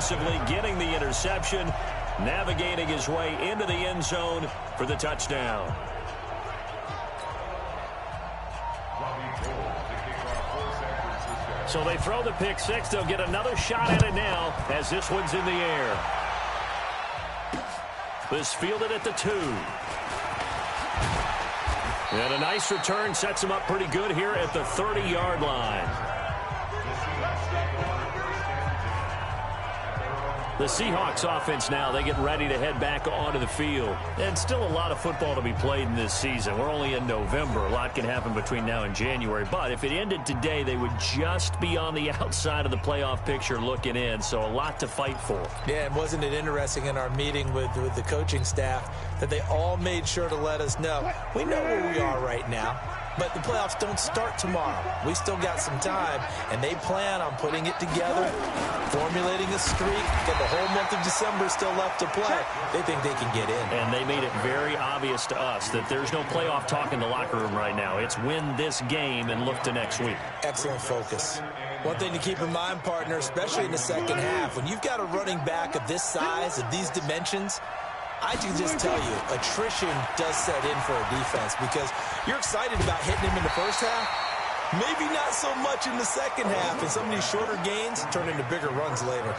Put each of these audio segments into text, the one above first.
defensively, getting the interception, navigating his way into the end zone for the touchdown. So they throw the pick six. They'll get another shot at it now as this one's in the air. This fielded at the 2. And a nice return sets him up pretty good here at the 30-yard line. The Seahawks offense now, they get ready to head back onto the field. And still a lot of football to be played in this season. We're only in November. A lot can happen between now and January. But if it ended today, they would just be on the outside of the playoff picture looking in. So a lot to fight for. Yeah, and wasn't it interesting in our meeting with the coaching staff that they all made sure to let us know, we know where we are right now. But the playoffs don't start tomorrow. We still got some time, and they plan on putting it together, formulating a streak, get the whole month of December still left to play. They think they can get in. And they made it very obvious to us that there's no playoff talk in the locker room right now. It's win this game and look to next week. Excellent focus. One thing to keep in mind, partner, especially in the second half, when you've got a running back of this size, of these dimensions, I can just tell you, attrition does set in for a defense because you're excited about hitting him in the first half. Maybe not so much in the second half, and some of these shorter gains turn into bigger runs later.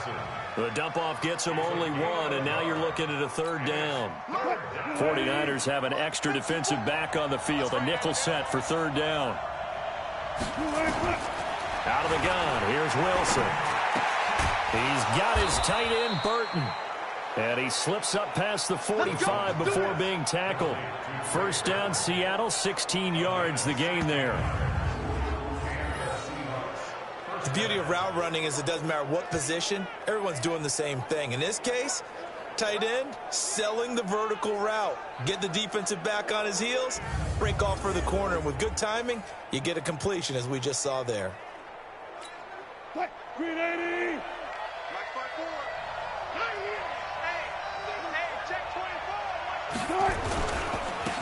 The dump-off gets him only one, and now you're looking at a third down. 49ers have an extra defensive back on the field, a nickel set for third down. Out of the gun, here's Wilson. He's got his tight end, Burton. And he slips up past the 45 before being tackled. First down, Seattle, 16 yards, the gain there. The beauty of route running is it doesn't matter what position, everyone's doing the same thing. In this case, tight end, selling the vertical route. Get the defensive back on his heels, break off for the corner. And with good timing, you get a completion, as we just saw there. Green 80!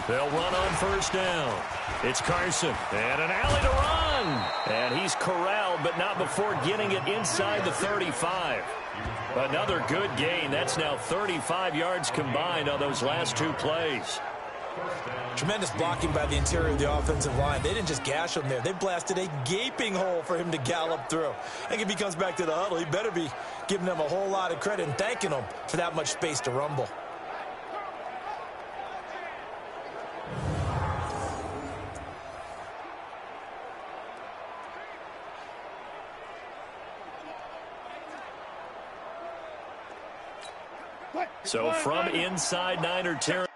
They'll run on first down. It's Carson, and an alley to run. And he's corralled, but not before getting it inside the 35. Another good gain. That's now 35 yards combined on those last two plays. Tremendous blocking by the interior of the offensive line. They didn't just gash him there. They blasted a gaping hole for him to gallop through. I think if he comes back to the huddle, he better be giving them a whole lot of credit and thanking them for that much space to rumble. So from inside Niner territory.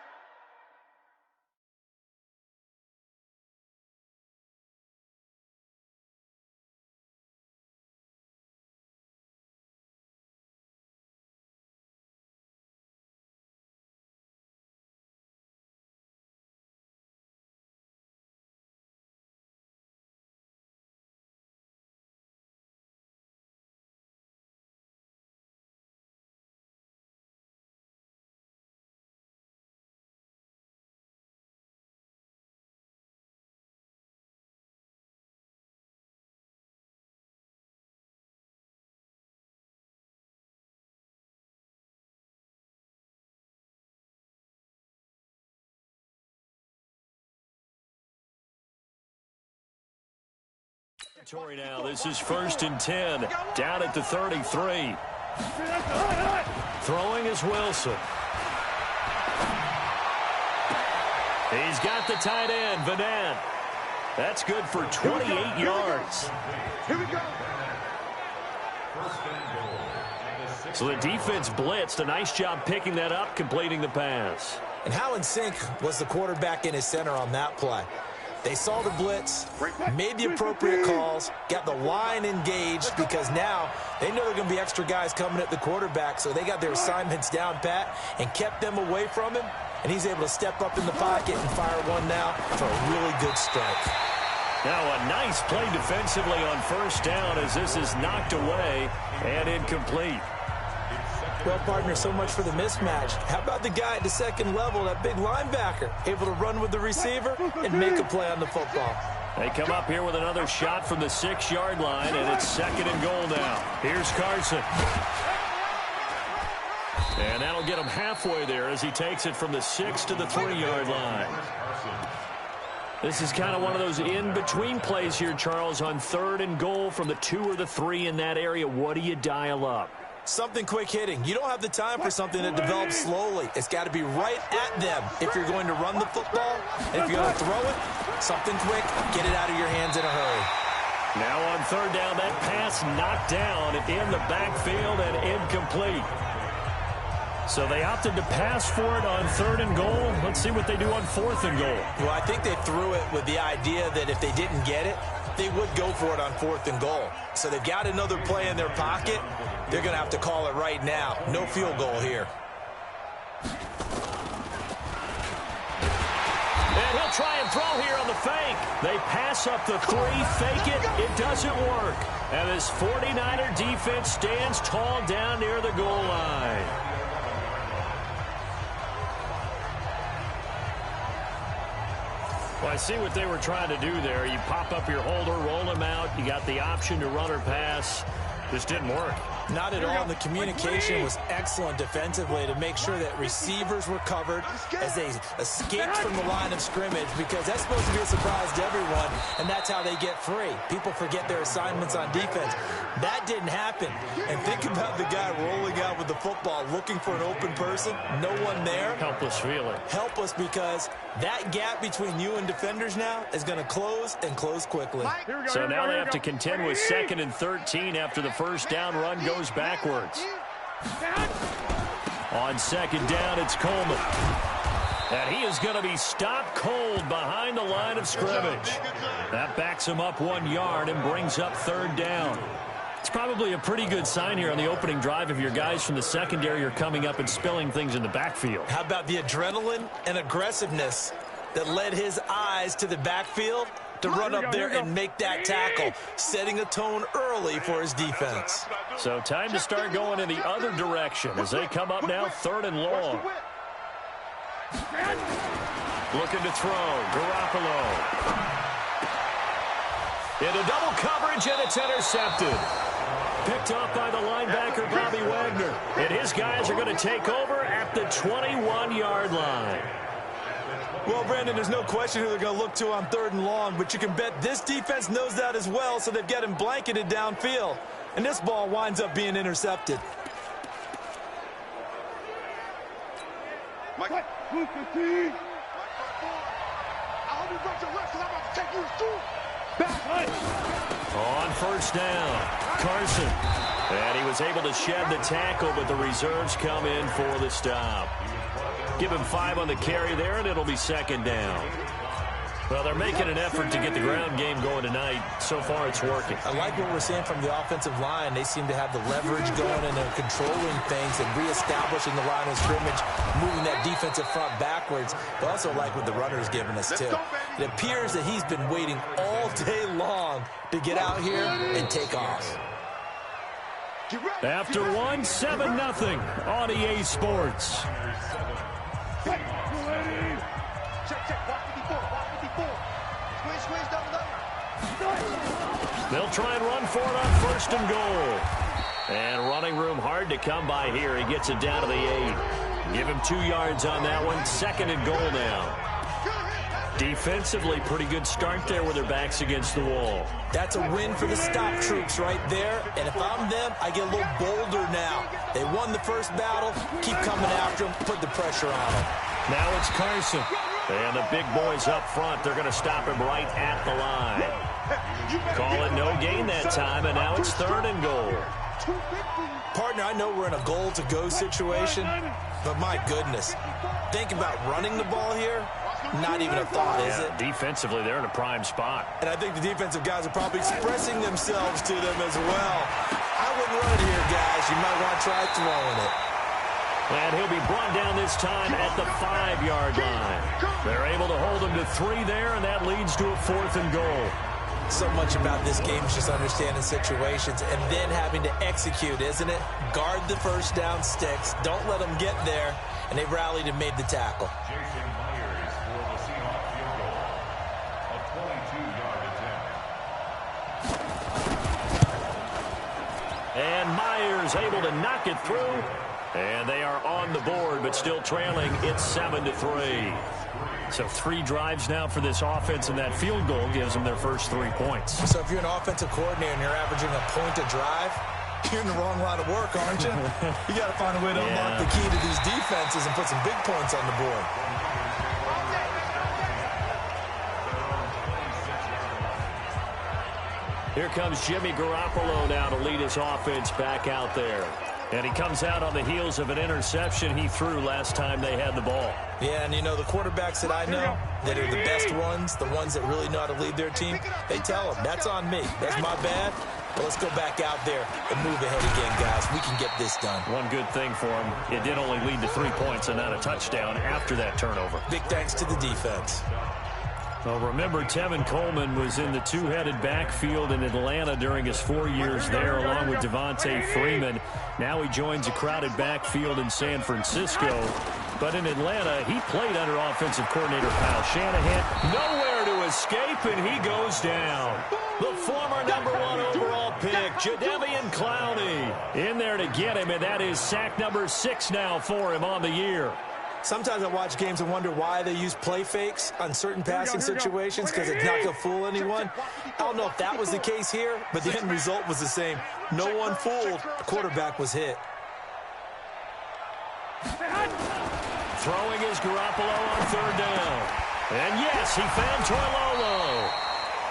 Now, this is 1st and 10, down at the 33. Throwing is Wilson. He's got the tight end, Vanette. That's good for 28 yards. Here we go. So the defense blitzed. A nice job picking that up, completing the pass. And how in sync was the quarterback in his center on that play? They saw the blitz, made the appropriate calls, got the line engaged because now they know there are going to be extra guys coming at the quarterback, so they got their assignments down pat and kept them away from him, and he's able to step up in the pocket and fire one now for a really good strike. Now a nice play defensively on first down as this is knocked away and incomplete. Well, partner, so much for the mismatch. How about the guy at the second level, that big linebacker, able to run with the receiver and make a play on the football? They come up here with another shot from the 6-yard line, and it's 2nd and goal now. Here's Carson. And that'll get him halfway there as he takes it from the 6 to the 3-yard line. This is kind of one of those in-between plays here, Charles, on 3rd and goal from the 2 or the 3 in that area. What do you dial up? Something quick hitting. You don't have the time for something that develops slowly. It's got to be right at them if you're going to run the football. And if you're going to throw it, something quick, get it out of your hands in a hurry. Now on 3rd down, that pass knocked down in the backfield and incomplete. So they opted to pass for it on 3rd and goal. Let's see what they do on 4th and goal. Well, I think they threw it with the idea that if they didn't get it, they would go for it on 4th and goal. So they've got another play in their pocket. They're going to have to call it right now. No field goal here. And he'll try and throw here on the fake. They pass up the 3, fake it. It doesn't work. And this 49er defense stands tall down near the goal line. Well, I see what they were trying to do there. You pop up your holder, roll him out. You got the option to run or pass. Just didn't work. Not at all. The communication was excellent defensively to make sure that receivers were covered as they escaped from the line of scrimmage, because that's supposed to be a surprise to everyone, and that's how they get free. People forget their assignments on defense. That didn't happen. And think about the guy rolling out with the football, looking for an open person, no one there. Helpless feeling. Helpless, because that gap between you and defenders now is going to close, and close quickly. So now they have to contend with 2nd and 13 after the first down run goes backwards. On 2nd down, it's Coleman. And he is going to be stopped cold behind the line of scrimmage. That backs him up 1 yard and brings up 3rd down. It's probably a pretty good sign here on the opening drive if your guys from the secondary are coming up and spilling things in the backfield. How about the adrenaline and aggressiveness that led his eyes to the backfield to run up there and make that tackle, setting a tone early for his defense. So time to start going in the other direction as they come up now 3rd and long. Looking to throw. Garoppolo. Into double coverage, and it's intercepted. Picked off by the linebacker, Bobby Wagner. And his guys are going to take over at the 21-yard line. Well, Brandon, there's no question who they're going to look to on 3rd and long, but you can bet this defense knows that as well, so they've got him blanketed downfield. And this ball winds up being intercepted. Mike, who's the team? I hope you brought your left, because I'm about to take you to school. On 1st down, Carson. And he was able to shed the tackle, but the reserves come in for the stop. Give him 5 on the carry there, and it'll be 2nd down. Well, they're making an effort to get the ground game going tonight. So far, it's working. I like what we're seeing from the offensive line. They seem to have the leverage going, and they're controlling things and reestablishing the line of scrimmage, moving that defensive front backwards. But also like what the runner's giving us, too. It appears that he's been waiting all day long to get out here and take off. After one, 7-0 on EA Sports. They'll try and run for it on 1st and goal. And running room hard to come by here. He gets it down to the 8. Give him 2 yards on that one. 2nd and goal now. Defensively, pretty good start there with their backs against the wall. That's a win for the stop troops right there. And if I'm them, I get a little bolder now. They won the first battle. Keep coming after them. Put the pressure on them. Now it's Carson. And the big boys up front, they're going to stop him right at the line. Call it no gain that time, and now it's 3rd and goal. Partner, I know we're in a goal-to-go situation, but my goodness. Think about running the ball here. Not even a thought, is it? Defensively, they're in a prime spot. And I think the defensive guys are probably expressing themselves to them as well. I wouldn't run it here, guys. You might want to try throwing it. And he'll be brought down this time at the 5-yard line. They're able to hold him to 3 there, and that leads to a 4th and goal. So much about this game is just understanding situations and then having to execute, isn't it? Guard the first down sticks. Don't let them get there. And they rallied and made the tackle. And Myers able to knock it through. And they are on the board, but still trailing. It's 7-3. So 3 drives now for this offense, and that field goal gives them their first 3 points. So if you're an offensive coordinator and you're averaging a point a drive, you're in the wrong line of work, aren't you? You got to find a way to unlock the key to these defenses and put some big points on the board. Here comes Jimmy Garoppolo now to lead his offense back out there. And he comes out on the heels of an interception he threw last time they had the ball. Yeah, and you know, the quarterbacks that I know that are the best ones, the ones that really know how to lead their team, they tell them, that's on me. That's my bad. But let's go back out there and move ahead again, guys. We can get this done. One good thing for him, it did only lead to 3 points and not a touchdown after that turnover. Big thanks to the defense. Well, remember, Tevin Coleman was in the 2-headed backfield in Atlanta during his 4 years there, along with Devontae Freeman. Now he joins a crowded backfield in San Francisco. But in Atlanta, he played under offensive coordinator Kyle Shanahan. Nowhere to escape, and he goes down. The former #1 overall pick, Jadeveon Clowney, in there to get him, and that is sack number 6 now for him on the year. Sometimes I watch games and wonder why they use play fakes on certain passing situations, because it's not going to fool anyone. I don't know if that was the case here, but the end result was the same. No one fooled. The quarterback was hit. Throwing is Garoppolo on 3rd down. And yes, he found Toilolo.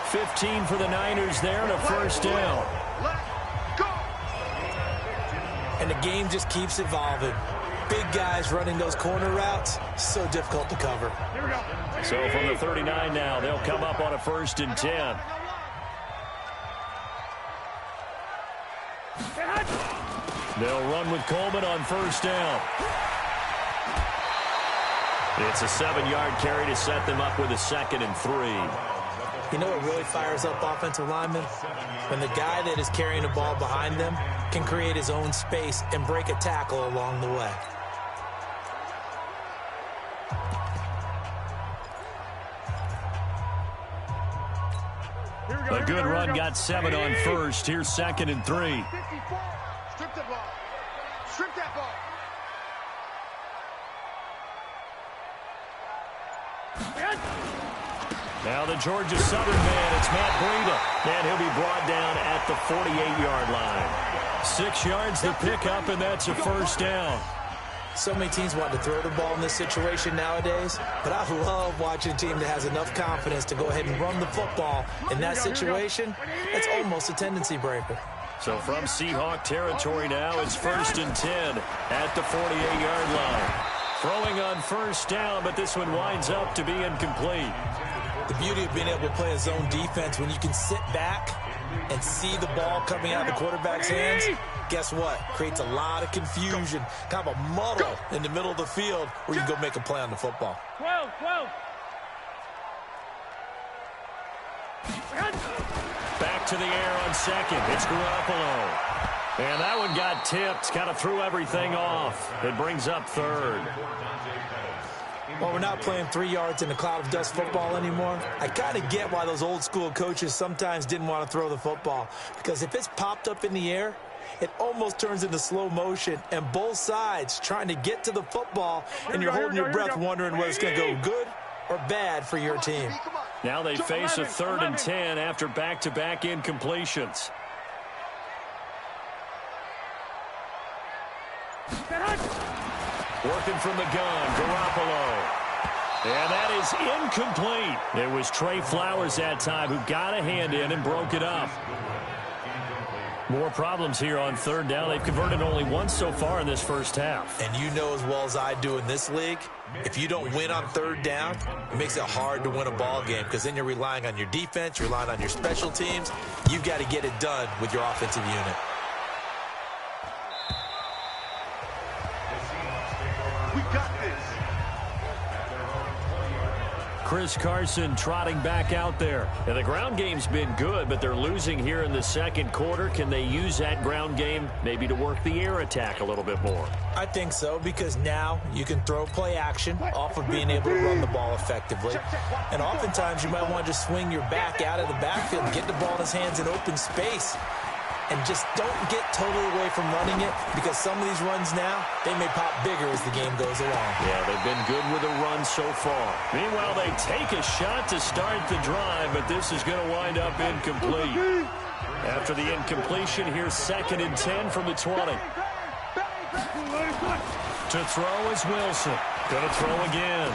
15 for the Niners there and a first down. And the game just keeps evolving. Big guys running those corner routes, so difficult to cover. So from the 39 now, they'll come up on a 1st and 10. They'll run with Coleman on 1st down. It's a 7-yard carry to set them up with a 2nd and 3. You know what really fires up offensive linemen? When the guy that is carrying the ball behind them can create his own space and break a tackle along the way. A good run got 7 on 1st. Here's 2nd and 3. Strip the ball. Strip that ball. Now the Georgia Southern man, it's Matt Breida. And he'll be brought down at the 48-yard line. 6 yards to pick up, and that's a 1st down. So many teams want to throw the ball in this situation nowadays, but I love watching a team that has enough confidence to go ahead and run the football in that situation. It's almost a tendency breaker. So from Seahawk territory now, it's 1st and 10 at the 48-yard line. Throwing on 1st down, but this one winds up to be incomplete. The beauty of being able to play a zone defense when you can sit back and see the ball coming out of the quarterback's hands, guess what? Creates a lot of confusion, kind of a muddle in the middle of the field where you can go make a play on the football. 12. Back to the air on 2nd. It's Garoppolo. And that one got tipped, kind of threw everything off. It brings up 3rd. Well, we're not playing 3 yards in a cloud of dust football anymore. I kind of get why those old school coaches sometimes didn't want to throw the football. Because if it's popped up in the air, it almost turns into slow motion. And both sides trying to get to the football, and you're holding your breath wondering whether it's going to go good or bad for your team. Now they face a 3rd and 10 after back-to-back incompletions. Working from the gun, Garoppolo. And that is incomplete. It was Trey Flowers that time who got a hand in and broke it up. More problems here on 3rd down. They've converted only once so far in this first half. And you know as well as I do in this league, if you don't win on 3rd down, it makes it hard to win a ball game because then you're relying on your defense, you're relying on your special teams. You've got to get it done with your offensive unit. We got this. Chris Carson trotting back out there. And the ground game's been good, but they're losing here in the 2nd quarter. Can they use that ground game maybe to work the air attack a little bit more? I think so, because now you can throw play action off of being able to run the ball effectively. And oftentimes you might want to just swing your back out of the backfield and get the ball in his hands in open space. and just don't get totally away from running it, because some of these runs now, they may pop bigger as the game goes along. Yeah, they've been good with a run so far. Meanwhile, they take a shot to start the drive, but this is going to wind up incomplete. After the incompletion, here's 2nd and 10 from the 20. To throw is Wilson. Going to throw again.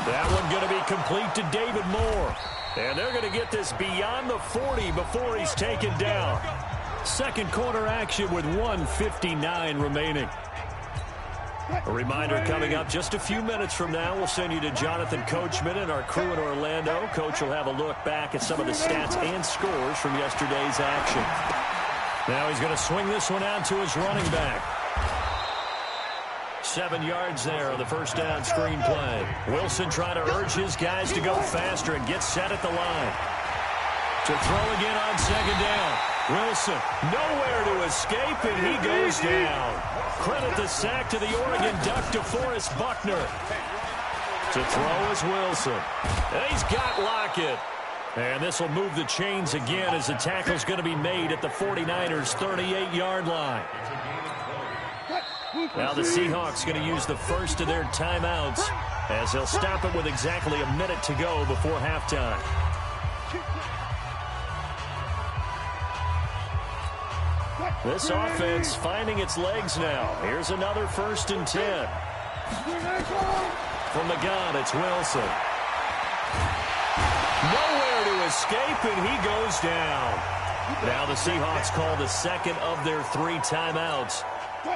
That one going to be complete to David Moore. And they're going to get this beyond the 40 before he's taken down. Second quarter action with 1:59 remaining. A reminder coming up just a few minutes from now. We'll send you to Jonathan Coachman and our crew in Orlando. Coach will have a look back at some of the stats and scores from yesterday's action. Now he's going to swing this one out to his running back. 7 yards there on the first down screen play. Wilson trying to urge his guys to go faster and get set at the line. To throw again on 2nd down. Wilson nowhere to escape, and he goes down. Credit the sack to the Oregon Duck, DeForest Buckner. To throw is Wilson. And he's got Lockett. And this will move the chains again as the tackle's going to be made at the 49ers' 38-yard line. Now the Seahawks going to use the first of their timeouts as they'll stop it with exactly a minute to go before halftime. This offense finding its legs now. Here's another 1st and 10. From the gun, it's Wilson. Nowhere to escape, and he goes down. Now the Seahawks call the second of their 3 timeouts,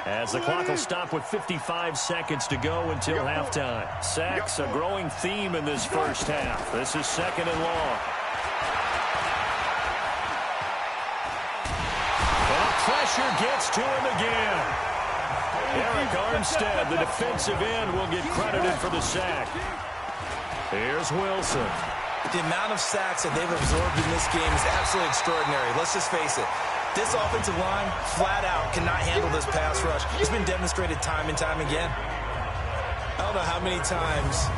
as the clock will stop with 55 seconds to go until halftime. Sacks, a growing theme in this first half. This is 2nd and long. And pressure gets to him again. Eric Armstead, the defensive end, will get credited for the sack. Here's Wilson. The amount of sacks that they've absorbed in this game is absolutely extraordinary. Let's just face it. This offensive line, flat out, cannot handle this pass rush. It's been demonstrated time and time again. I don't know how many times,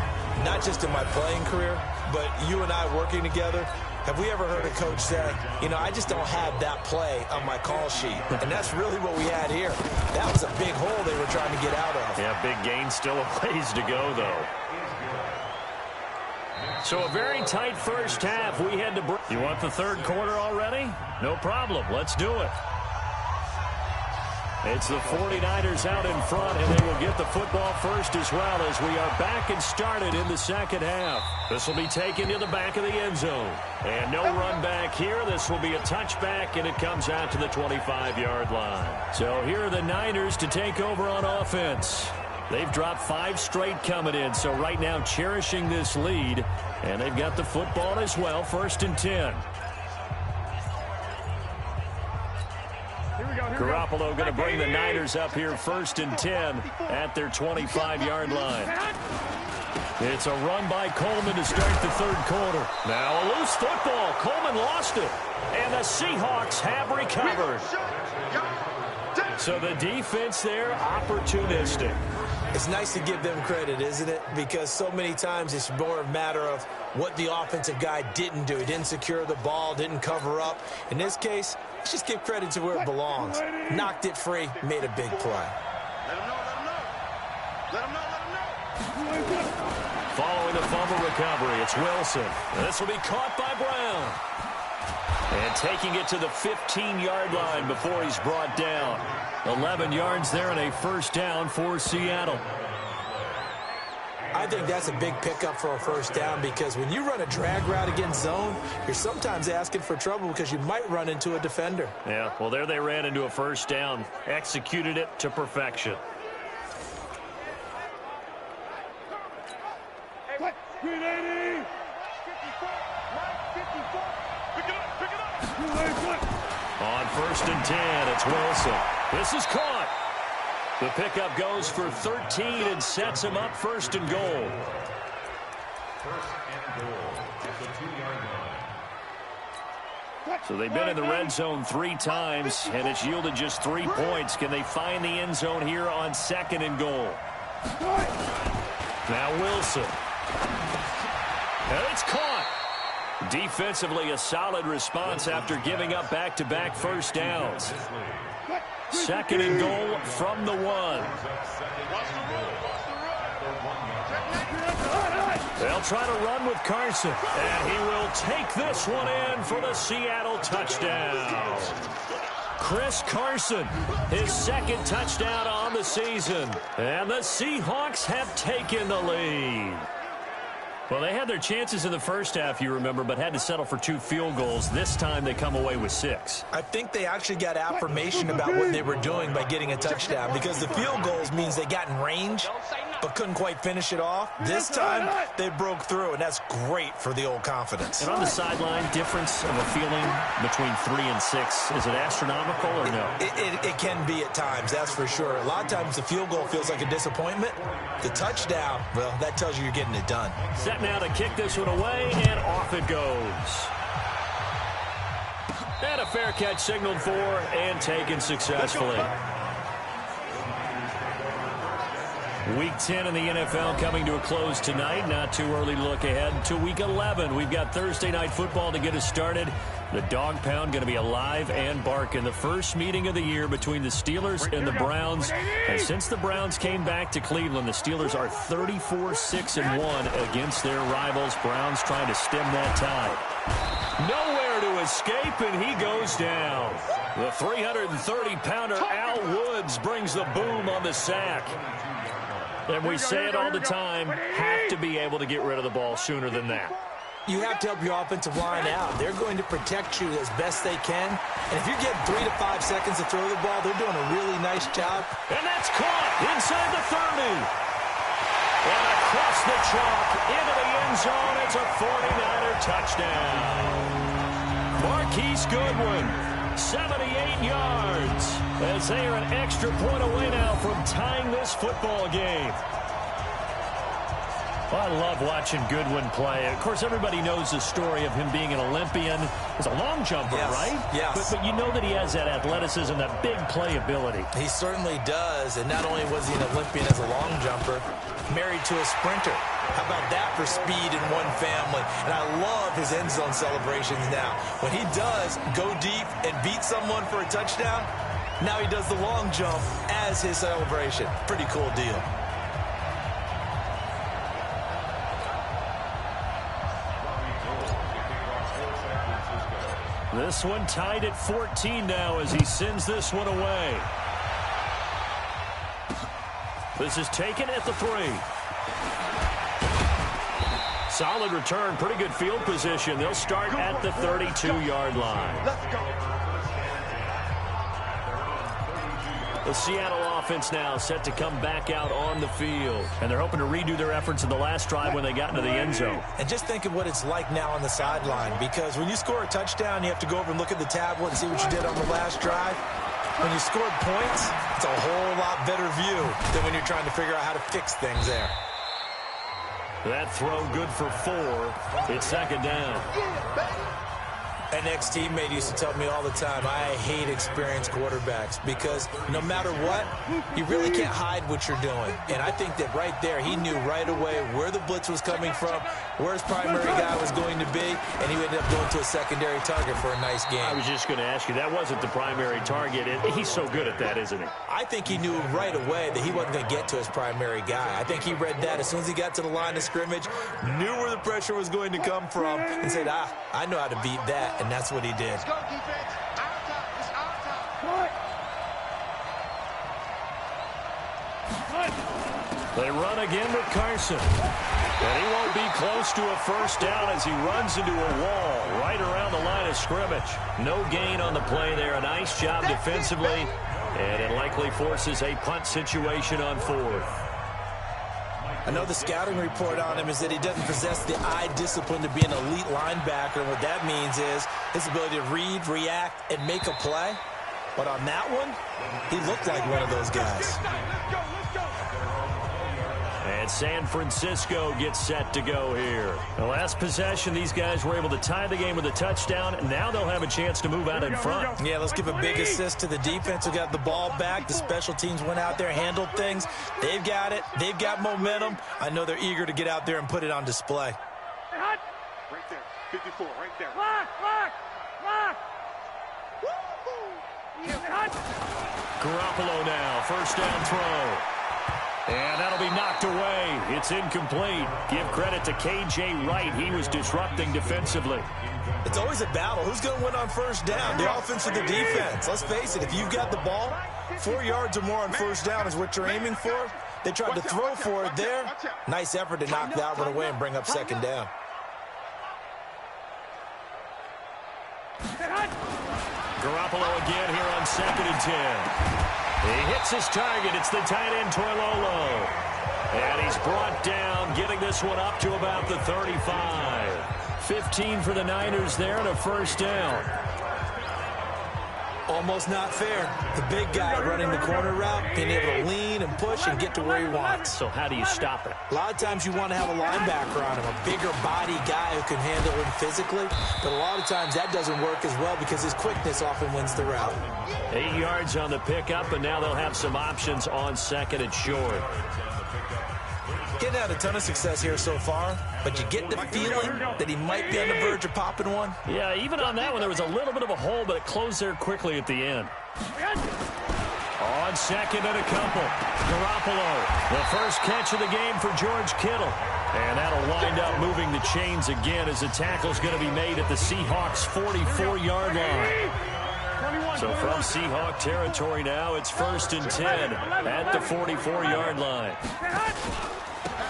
not just in my playing career, but you and I working together, have we ever heard a coach say, you know, I just don't have that play on my call sheet. And that's really what we had here. That was a big hole they were trying to get out of. Yeah, big gain, still a ways to go, though. So a very tight first half. We had to break. You want the third quarter already? No problem. Let's do it. It's the 49ers out in front, and they will get the football first as well, as we are back and started in the second half. This will be taken to the back of the end zone. And no run back here. This will be a touchback, and it comes out to the 25-yard line. So here are the Niners to take over on offense. They've dropped 5 straight coming in, so right now cherishing this lead. And they've got the football as well, 1st and 10. Garoppolo going to bring the Niners up here 1st and 10 at their 25-yard line. It's a run by Coleman to start the third quarter. Now a loose football. Coleman lost it. And the Seahawks have recovered. So the defense there, opportunistic. It's nice to give them credit, isn't it? Because so many times it's more a matter of what the offensive guy didn't do. He didn't secure the ball, didn't cover up. In this case, let's just give credit to where it belongs. Knocked it free, made a big play. Let him know, let him know. Let him know, let him know. Following the fumble recovery, it's Wilson. This will be caught by Brown. And taking it to the 15-yard line before he's brought down. 11 yards there and a first down for Seattle. I think that's a big pickup for a first down, because when you run a drag route against zone, you're sometimes asking for trouble because you might run into a defender. Yeah, well, there they ran into a first down. Executed it to perfection. On 1st and 10, it's Wilson. This is caught. The pickup goes for 13 and sets him up 1st and goal. So they've been in the red zone 3 times, and it's yielded just 3 points. Can they find the end zone here on 2nd and goal? Now Wilson. And it's caught. Defensively, a solid response after giving up back-to-back first downs. 2nd and goal from the 1. They'll try to run with Carson, and he will take this one in for the Seattle touchdown. Chris Carson, his 2nd touchdown on the season, and the Seahawks have taken the lead. Well, they had their chances in the first half, you remember, but had to settle for 2 field goals. This time they come away with 6. I think they actually got affirmation about what they were doing by getting a touchdown, because the field goals means they got in range but couldn't quite finish it off. This time they broke through, and that's great for the old confidence. And on the sideline, difference of a feeling between 3 and 6, is it astronomical or no? It can be at times, that's for sure. A lot of times the field goal feels like a disappointment. The touchdown, well, that tells you you're getting it done. Set now to kick this one away, and off it goes. And a fair catch signaled for and taken successfully. Week 10 in the NFL coming to a close tonight. Not too early to look ahead to Week 11. We've got Thursday Night Football to get us started. The Dog Pound going to be alive and barking. The first meeting of the year between the Steelers and the Browns. And since the Browns came back to Cleveland, the Steelers are 34-6-1 against their rivals. Browns trying to stem that tide. Nowhere to escape, and he goes down. The 330-pounder Al Woods brings the boom on the sack. And we say it all the time, have to be able to get rid of the ball sooner than that. You have to help your offensive line out. They're going to protect you as best they can. And if you're getting 3 to 5 seconds to throw the ball, they're doing a really nice job. And that's caught inside the 30. And across the chalk into the end zone. It's a 49er touchdown. Marquise Goodwin, 78 yards, as they are an extra point away now from tying this football game. Well, I love watching Goodwin play. Of course, everybody knows the story of him being an Olympian. He's a long jumper, yes, right? Yes. But you know that he has that athleticism, that big play ability. He certainly does. And not only was he an Olympian as a long jumper, married to a sprinter. How about that for speed in one family? And I love his end zone celebrations now. When he does go deep and beat someone for a touchdown, now he does the long jump as his celebration. Pretty cool deal. This one tied at 14 now as he sends this one away. This is taken at the 3. Solid return, pretty good field position. They'll start at the 32-yard line. Let's go. The Seattle offense now set to come back out on the field. And they're hoping to redo their efforts in the last drive when they got into the end zone. And just think of what it's like now on the sideline, because when you score a touchdown, you have to go over and look at the tablet and see what you did on the last drive. When you scored points, it's a whole lot better view than when you're trying to figure out how to fix things there. That throw good for 4. It's second down. An ex-teammate used to tell me all the time, I hate experienced quarterbacks because no matter what, you really can't hide what you're doing. And I think that right there, he knew right away where the blitz was coming from, where his primary guy was going to be, and he ended up going to a secondary target for a nice game. I was just going to ask you, that wasn't the primary target. He's so good at that, isn't he? I think he knew right away that he wasn't going to get to his primary guy. I think he read that as soon as he got to the line of scrimmage, knew where the pressure was going to come from, and said, I know how to beat that. And that's what he did. Let's go, defense. Our time. It's our time. They run again with Carson. And he won't be close to a first down as he runs into a wall right around the line of scrimmage. No gain on the play there. A nice job defensively. And it likely forces a punt situation on 4th. I know the scouting report on him is that he doesn't possess the eye discipline to be an elite linebacker. What that means is his ability to read, react, and make a play. But on that one, he looked like one of those guys. And San Francisco gets set to go here. The last possession, these guys were able to tie the game with a touchdown. And now they'll have a chance to move out in front. Yeah, let's give a big assist to the defense who got the ball back. The special teams went out there, handled things. They've got it. They've got momentum. I know they're eager to get out there and put it on display. Right there. 54, right there. Garoppolo now, first down throw. And that'll be knocked away. It's incomplete. Give credit to K.J. Wright. He was disrupting defensively. It's always a battle. Who's going to win on first down? The offense or the defense? Let's face it, if you've got the ball, 4 yards or more on first down is what you're aiming for. They tried to throw for it there. Nice effort to knock that one away and bring up second down. Garoppolo again here on 2nd and 10. He hits his target. It's the tight end, Toilolo. And he's brought down, getting this one up to about the 35. 15 for the Niners there and a first down. Almost not fair. The big guy running the corner route, being able to lean and push and get to where he wants. So how do you stop it? A lot of times you want to have a linebacker on him, a bigger body guy who can handle him physically. But a lot of times that doesn't work as well because his quickness often wins the route. 8 yards on the pickup, and now they'll have some options on 2nd and short. Getting had a ton of success here so far, but you get the feeling that he might be on the verge of popping one. Yeah, even on that one, there was a little bit of a hole, but it closed there quickly at the end. On 2nd and a couple, Garoppolo, the first catch of the game for George Kittle. And that'll wind up moving the chains again as the tackle's going to be made at the Seahawks' 44-yard line. So from Seahawk territory now, it's 1st and 10 at the 44-yard line.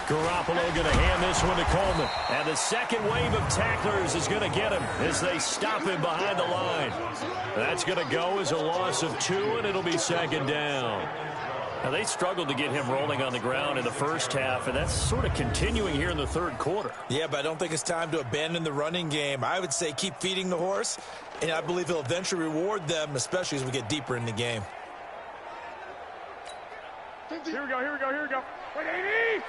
Garoppolo going to hand this one to Coleman. And the second wave of tacklers is going to get him as they stop him behind the line. That's going to go as a loss of 2, and it'll be 2nd down. Now, they struggled to get him rolling on the ground in the first half, and that's sort of continuing here in the 3rd quarter. Yeah, but I don't think it's time to abandon the running game. I would say keep feeding the horse, and I believe he'll eventually reward them, especially as we get deeper in the game. Here we go. Wait, 80!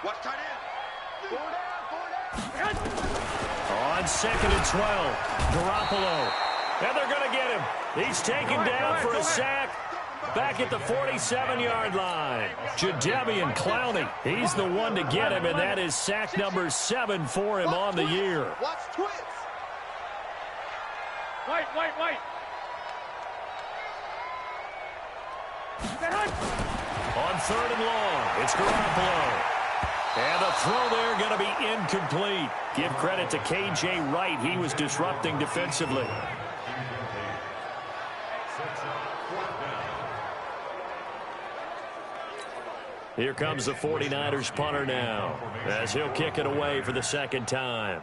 Watch tight end. On 2nd and 12, Garoppolo. And they're going to get him. He's taken down for a sack back at the 47-yard line. Jadeveon Clowney, he's the one to get him, and that is sack number 7 for him on the year. Watch twins. Wait. On 3rd and long, it's Garoppolo. And the throw there going to be incomplete. Give credit to K.J. Wright. He was disrupting defensively. Here comes the 49ers punter now as he'll kick it away for the 2nd time.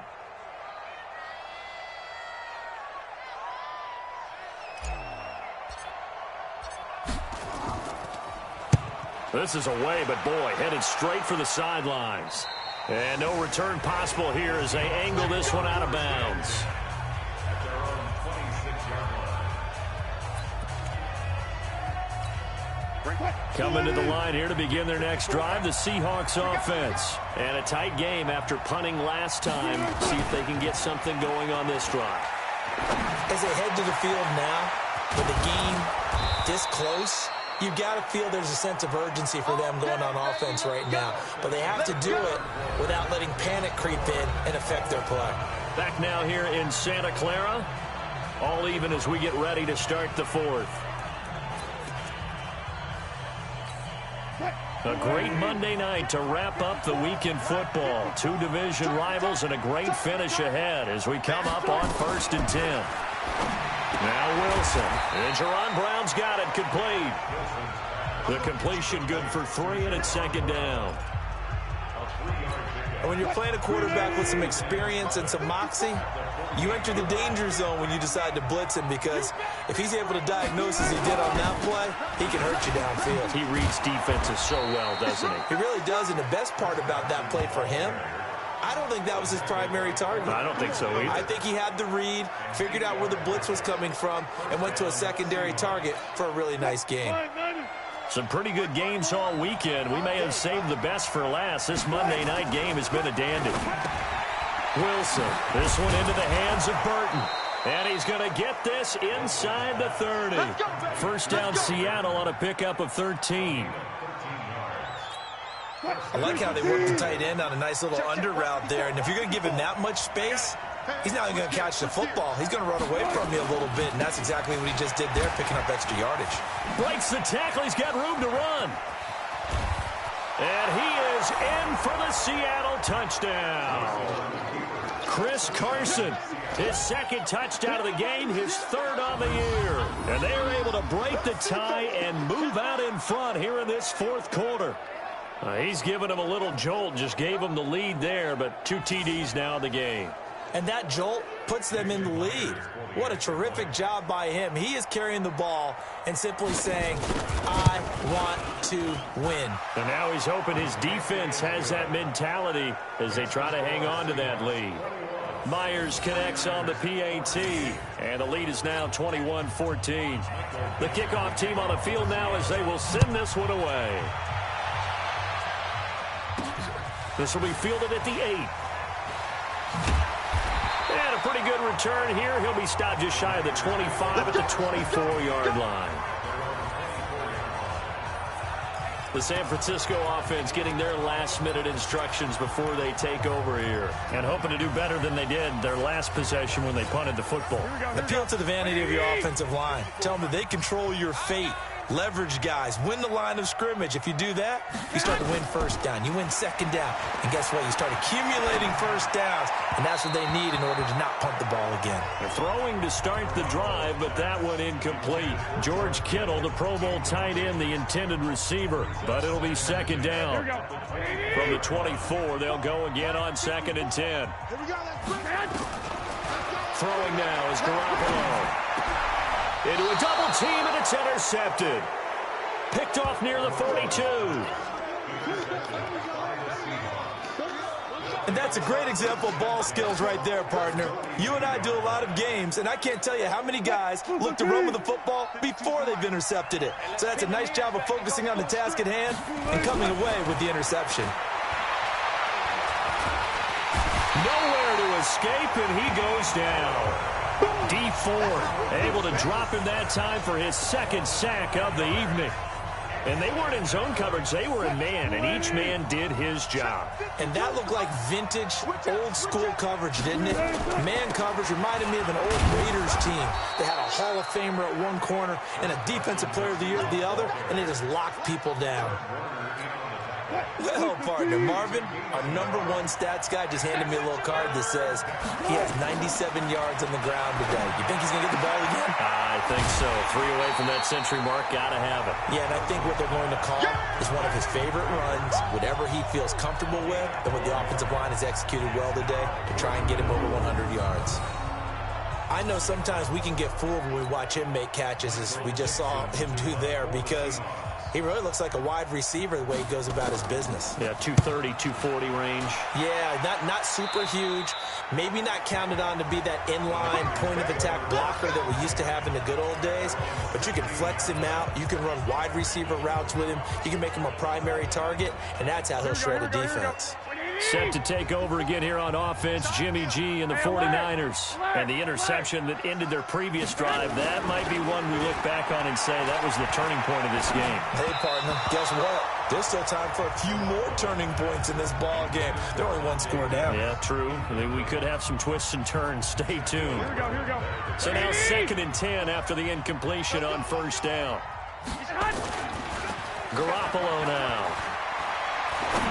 This is away, but boy, headed straight for the sidelines. And no return possible here as they angle this one out of bounds. Coming to the line here to begin their next drive, the Seahawks offense. And a tight game after punting last time. See if they can get something going on this drive. As they head to the field now, with the game this close, you've got to feel there's a sense of urgency for them going on offense right now. But they have to do it without letting panic creep in and affect their play. Back now here in Santa Clara. All even as we get ready to start the 4th. A great Monday night to wrap up the week in football. 2 division rivals and a great finish ahead as we come up on 1st and 10. Now Wilson. And Jerron Brown's got it complete. The completion good for 3, and it's 2nd down. And when you're playing a quarterback with some experience and some moxie, you enter the danger zone when you decide to blitz him, because if he's able to diagnose as he did on that play, he can hurt you downfield. He reads defenses so well, doesn't he? He really does, and the best part about that play for him, I don't think that was his primary target. I don't think so either. I think he had the read, figured out where the blitz was coming from, and went to a secondary target for a really nice game. Some pretty good games all weekend. We may have saved the best for last. This Monday night game has been a dandy. Wilson, this one into the hands of Burton. And he's going to get this inside the 30. First down Seattle on a pickup of 13. I like how they work the tight end on a nice little under route there. And if you're going to give him that much space, he's not even going to catch the football. He's going to run away from you a little bit, and that's exactly what he just did there, picking up extra yardage. Breaks the tackle. He's got room to run. And he is in for the Seattle touchdown. Chris Carson, his second touchdown of the game, his third on the year. And they are able to break the tie and move out in front here in this fourth quarter. He's given him a little jolt, just gave him the lead there, but 2 TDs now in the game. And that jolt puts them in the lead. What a terrific job by him. He is carrying the ball and simply saying, I want to win. And now he's hoping his defense has that mentality as they try to hang on to that lead. Myers connects on the PAT, and the lead is now 21-14. The kickoff team on the field now as they will send this one away. This will be fielded at the 8. And a pretty good return here. He'll be stopped just shy of the 25 at the 24-yard line. The San Francisco offense getting their last-minute instructions before they take over here and hoping to do better than they did their last possession when they punted the football. Appeal to the vanity of your offensive line. Tell them that they control your fate. Leverage guys. Win the line of scrimmage. If you do that, you start to win first down. You win second down. And guess what? You start accumulating first downs. And that's what they need in order to not punt the ball again. They're throwing to start the drive, but that one incomplete. George Kittle, the Pro Bowl tight end, the intended receiver. But it'll be second down. From the 24, they'll go again on 2nd and 10. Throwing now is Garoppolo. Into a double team, and it's intercepted. Picked off near the 42. And that's a great example of ball skills right there, partner. You and I do a lot of games, and I can't tell you how many guys look to run with the football before they've intercepted it. So that's a nice job of focusing on the task at hand and coming away with the interception. Nowhere to escape, and he goes down. D4 able to drop him that time for his second sack of the evening. And they weren't in zone coverage. They were in man, and each man did his job. And that looked like vintage, old-school coverage, didn't it? Man coverage reminded me of an old Raiders team. They had a Hall of Famer at one corner and a Defensive Player of the Year at the other, and they just locked people down. Well, partner, Marvin, our #1 stats guy, just handed me a little card that says he has 97 yards on the ground today. You think he's going to get the ball again? I think so. 3 away from that century mark. Got to have it. Yeah, and I think what they're going to call is one of his favorite runs, whatever he feels comfortable with, and what the offensive line has executed well today to try and get him over 100 yards. I know sometimes we can get fooled when we watch him make catches, as we just saw him do there, because he really looks like a wide receiver the way he goes about his business. Yeah, 230, 240 range. Yeah, not super huge. Maybe not counted on to be that inline point-of-attack blocker that we used to have in the good old days. But you can flex him out. You can run wide receiver routes with him. You can make him a primary target, and that's how he'll shred a defense. Set to take over again here on offense, Jimmy G and the 49ers. And the interception that ended their previous drive, that might be one we look back on and say that was the turning point of this game. Hey, partner, guess what? There's still time for a few more turning points in this ball game. They're only 1 score down. Yeah, true. We could have some twists and turns. Stay tuned. Here we go. So now 2nd and 10 after the incompletion on 1st down. Garoppolo now.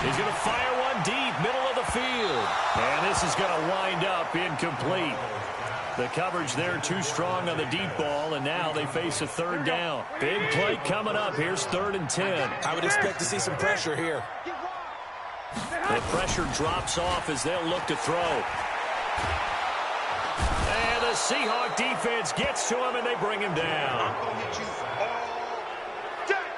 He's going to fire one deep, middle of the field. And this is going to wind up incomplete. The coverage there too strong on the deep ball, and now they face a 3rd down. Big play coming up. Here's 3rd and 10. I would expect to see some pressure here. The pressure drops off as they'll look to throw. And the Seahawk defense gets to him, and they bring him down.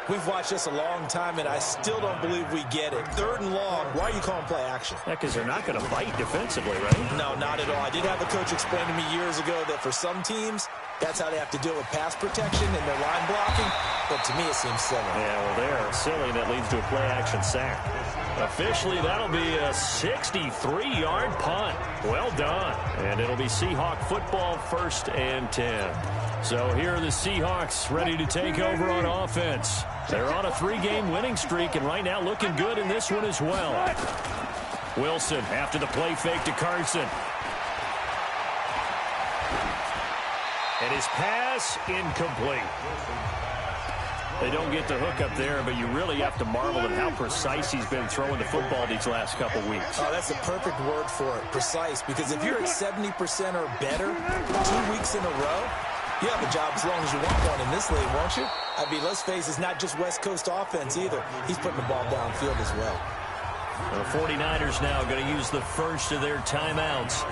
We've watched this a long time, and I still don't believe we get it. 3rd and long. Why are you calling play action? Yeah, because they're not going to bite defensively, right? No, not at all. I did have a coach explain to me years ago that for some teams, that's how they have to deal with pass protection and their line blocking. But to me, it seems silly. Yeah, well, they are silly, and that leads to a play action sack. Officially, that'll be a 63-yard punt. Well done. And it'll be Seahawk football, 1st and 10. So here are the Seahawks ready to take over on offense. They're on a 3-game winning streak, and right now looking good in this one as well. Wilson after the play fake to Carson. And his pass incomplete. They don't get the hook up there, but you really have to marvel at how precise he's been throwing the football these last couple weeks. Oh, that's a perfect word for it, precise, because if you're at 70% or better 2 weeks in a row, you have a job as long as you want one in this league, won't you? I mean, let's face it, it's not just West Coast offense either. He's putting the ball downfield as well. The 49ers now going to use the first of their timeouts.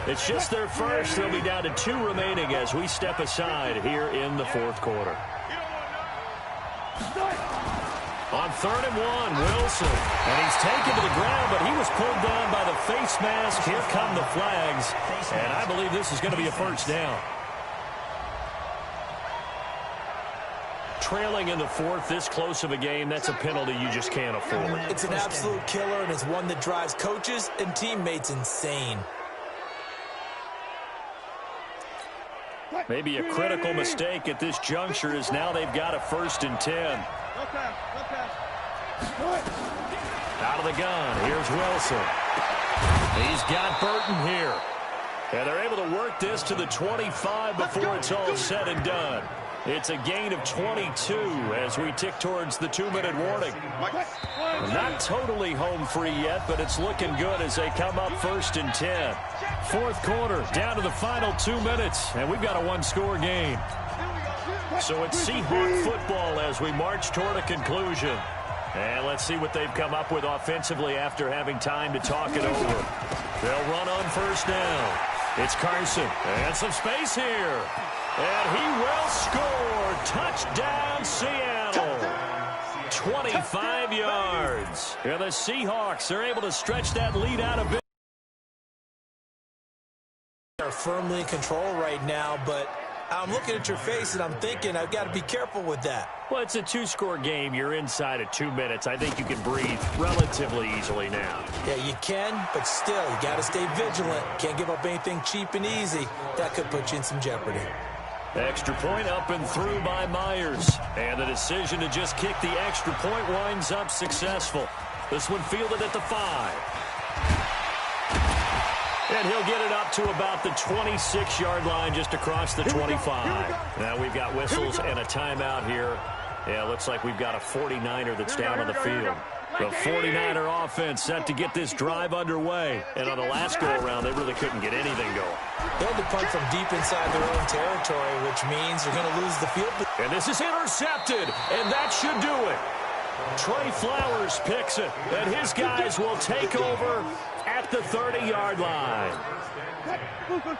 It's just their first. They'll be down to 2 remaining as we step aside here in the 4th quarter. On 3rd and 1, Wilson. And he's taken to the ground, but he was pulled down by the face mask. Here come the flags. And I believe this is going to be a first down. Trailing in the 4th, this close of a game, that's a penalty you just can't afford. It's an absolute killer, and it's one that drives coaches and teammates insane. Maybe a critical mistake at this juncture is now they've got a 1st and 10. Out of the gun, here's Wilson. He's got Burton here. And they're able to work this to the 25 before it's all said and done. It's a gain of 22 as we tick towards the 2-minute warning. Not totally home free yet, but it's looking good as they come up 1st and 10. 4th quarter, down to the final 2 minutes, and we've got a 1-score game. So it's Seahawk football as we march toward a conclusion. And let's see what they've come up with offensively after having time to talk it over. They'll run on 1st down. It's Carson, and some space here. And he will score. Touchdown, Seattle. 25 yards. And the Seahawks are able to stretch that lead out a bit. They're firmly in control right now, but I'm looking at your face and I'm thinking I've got to be careful with that. Well, it's a 2-score game. You're inside of 2 minutes. I think you can breathe relatively easily now. Yeah, you can, but still, you got to stay vigilant. Can't give up anything cheap and easy. That could put you in some jeopardy. Extra point up and through by Myers. And the decision to just kick the extra point winds up successful. This one fielded at the 5. And he'll get it up to about the 26-yard line just across the 25. Now we've got whistles and a timeout here. Yeah, it looks like we've got a 49er that's down on the field. The 49er offense set to get this drive underway. And on the last go-around, they really couldn't get anything going. They'll have to punt from deep inside their own territory, which means they're going to lose the field. And this is intercepted, and that should do it. Trey Flowers picks it, and his guys will take over at the 30-yard line.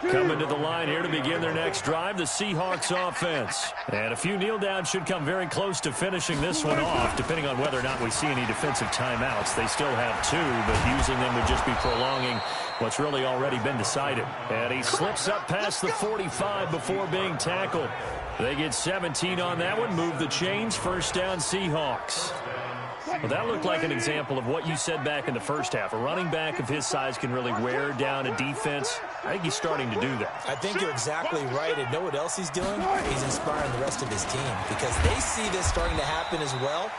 Coming to the line here to begin their next drive, the Seahawks offense. And a few kneel downs should come very close to finishing this one off, depending on whether or not we see any defensive timeouts. They still have 2, but using them would just be prolonging what's really already been decided. And he slips up past the 45 before being tackled. They get 17 on that one, move the chains, 1st down Seahawks. Well, that looked like an example of what you said back in the first half. A running back of his size can really wear down a defense. I think he's starting to do that. I think you're exactly right. And know what else he's doing? He's inspiring the rest of his team because they see this starting to happen as well.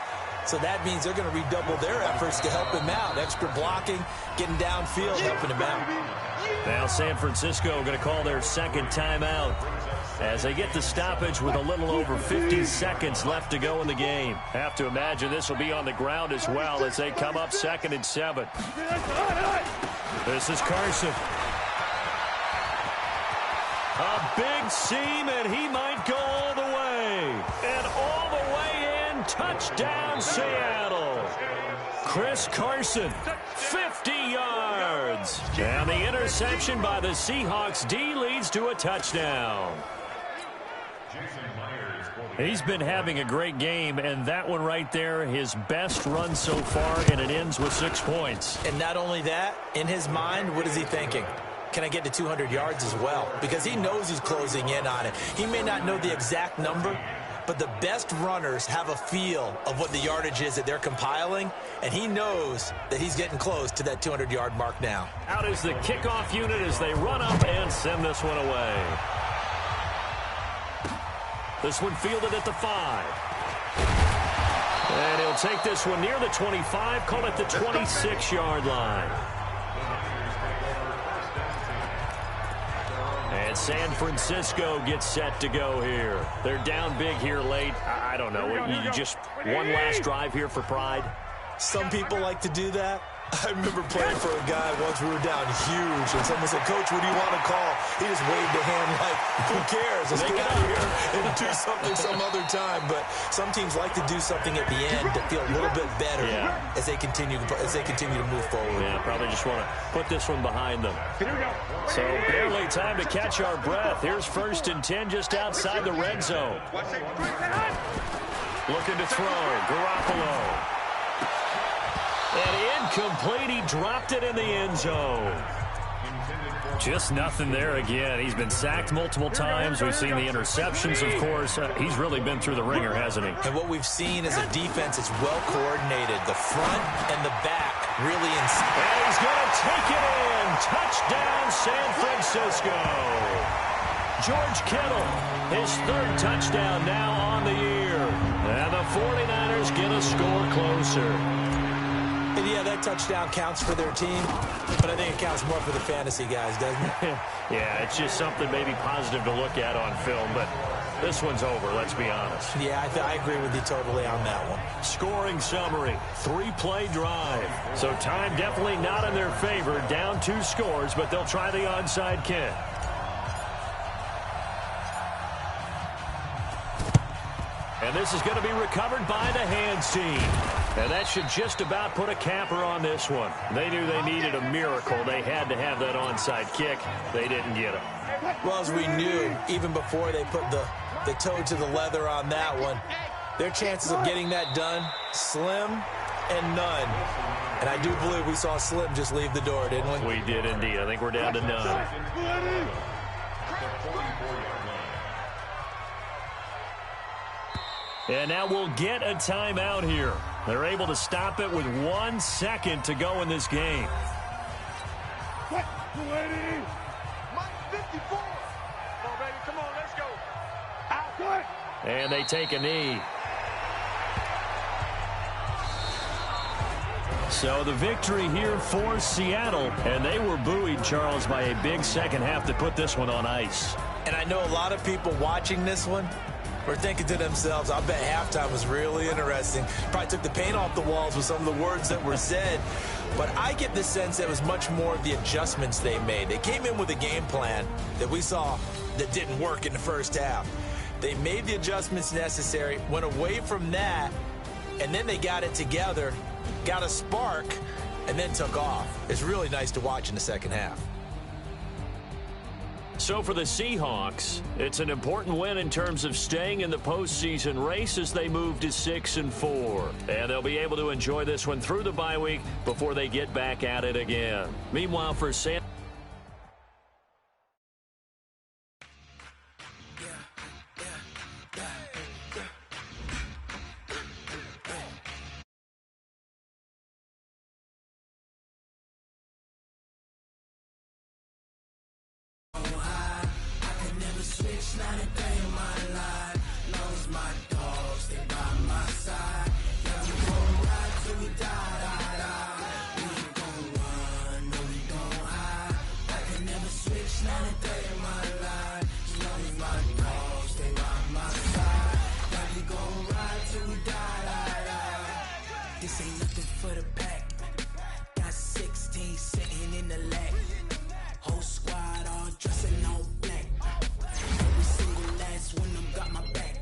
So that means they're going to redouble their efforts to help him out. Extra blocking, getting downfield, helping him out. Now San Francisco going to call their 2nd timeout as they get the stoppage with a little over 50 seconds left to go in the game. Have to imagine this will be on the ground as well as they come up 2nd and 7. This is Carson. A big seam, and he might go all the way. And all the way in, touchdown Seattle. Chris Carson, 50 yards. And the interception by the Seahawks D leads to a touchdown. He's been having a great game, and that one right there, his best run so far, and it ends with 6 points. And not only that, in his mind, what is he thinking? Can I get to 200 yards as well? Because he knows he's closing in on it. He may not know the exact number, but the best runners have a feel of what the yardage is that they're compiling, and he knows that he's getting close to that 200-yard mark now. Out is the kickoff unit as they run up and send this one away. This one fielded at the 5. And he'll take this one near the 25, call it the 26-yard line. And San Francisco gets set to go here. They're down big here late. I don't know. You just one last drive here for pride? Some people like to do that. I remember playing for a guy once. We were down huge, and someone said, "Coach, what do you want to call?" He just waved a hand like, "Who cares? Let's get out of here and do something some other time." But some teams like to do something at the end to feel a little bit better as they continue to move forward. Yeah, probably just want to put this one behind them. So barely time to catch our breath. Here's 1st and 10 just outside the red zone. Looking to throw, Garoppolo. And incomplete, he dropped it in the end zone. Just nothing there again. He's been sacked multiple times. We've seen the interceptions, of course. He's really been through the ringer, hasn't he? And what we've seen is a defense that's well coordinated. The front and the back really And he's going to take it in. Touchdown, San Francisco. George Kittle, his 3rd touchdown now on the year. And the 49ers get a score closer. And yeah, that touchdown counts for their team, but I think it counts more for the fantasy guys, doesn't it? Yeah, it's just something maybe positive to look at on film, but this one's over, let's be honest. Yeah, I agree with you totally on that one. Scoring summary, 3-play drive. So time definitely not in their favor, down 2 scores, but they'll try the onside kick. And this is going to be recovered by the hands team. And that should just about put a capper on this one. They knew they needed a miracle. They had to have that onside kick. They didn't get it. Well, as we knew, even before they put the toe to the leather on that one, their chances of getting that done, slim and none. And I do believe we saw Slim just leave the door, didn't we? We did indeed. I think we're down to none. And now we'll get a timeout here. They're able to stop it with 1 second to go in this game. 54. Come on, baby. Come on, let's go. Out. And they take a knee. So the victory here for Seattle. And they were buoyed, Charles, by a big second half to put this one on ice. And I know a lot of people watching this one were thinking to themselves, I bet halftime was really interesting. Probably took the paint off the walls with some of the words that were said. But I get the sense that it was much more of the adjustments they made. They came in with a game plan that we saw that didn't work in the first half. They made the adjustments necessary, went away from that, and then they got it together, got a spark, and then took off. It's really nice to watch in the second half. So for the Seahawks, it's an important win in terms of staying in the postseason race as they move to 6-4. And they'll be able to enjoy this one through the bye week before they get back at it again. Meanwhile, for San This ain't nothing for the pack. Got 16 sitting in the lag. Whole squad all dressing all black. Every single last one of them got my back.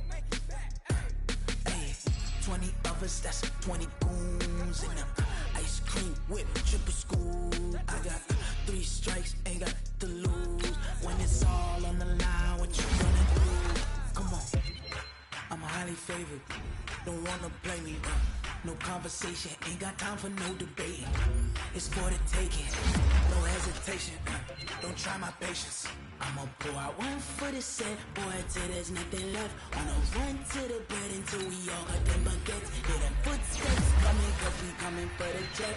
Hey, 20 of us, that's 20 goons in them. Ice cream whip, triple scoop. I got 3 strikes, ain't got to lose. When it's all on the line, what you gonna do? Come on, I'm highly favored. Don't wanna play me. No conversation, ain't got time for no debate. It's for the taking, no hesitation. Don't gon' try my patience. I'ma pour out one for the set, boy, till there's nothing left. Wanna run to the bed until we all got them baguettes. Hear them footsteps coming, cause we coming for the jet.